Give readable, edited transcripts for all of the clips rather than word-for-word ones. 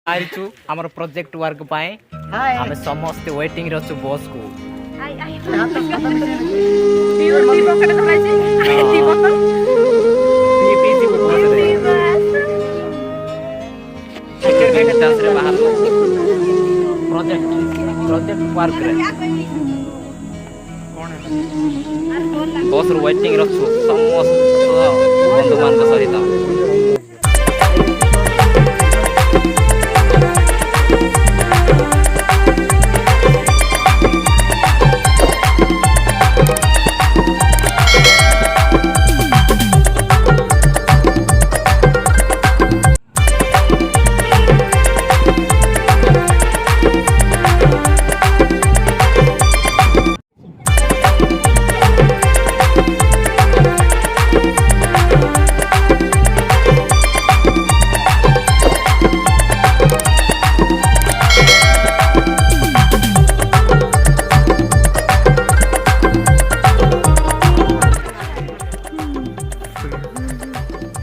आइछु हमर project work पाए हमें समस्त वेटिंग रछु बॉस को प्रोजेक्ट वर्क रे बॉस रो वेटिंग रछु समस्त बंधु मान के सहित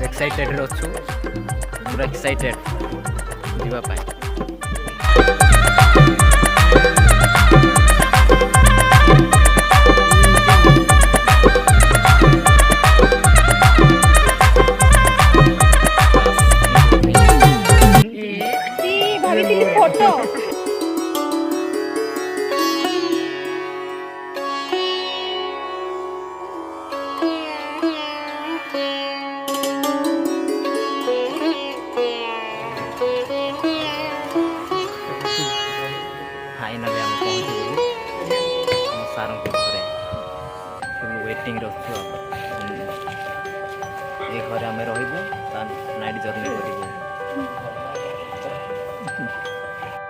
एक्साइटेड रछु पूरा एक्साइटेड जीवा पाए फोटो फाइनली हम पहुंच गए हम सारों के घरे फुल वेटिंग रखु ए घरे हमें रहिबो नाइट जर्नी करिबो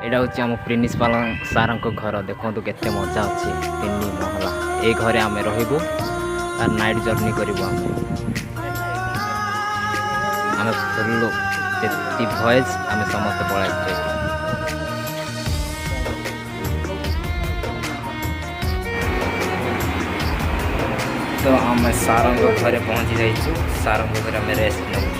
एडा होची हम प्रिंसिपल सारों को घर देखंतु केते मजा अछि तिन्नी महला ए घरे हमें रहिबो और नाइट जर्नी करिबो हमें फुल जेति भॉइस हमें समस्त पळाइछे तो आम सारंग घरे पहुँची जाइछु सारंग घरे रेस्ट नौ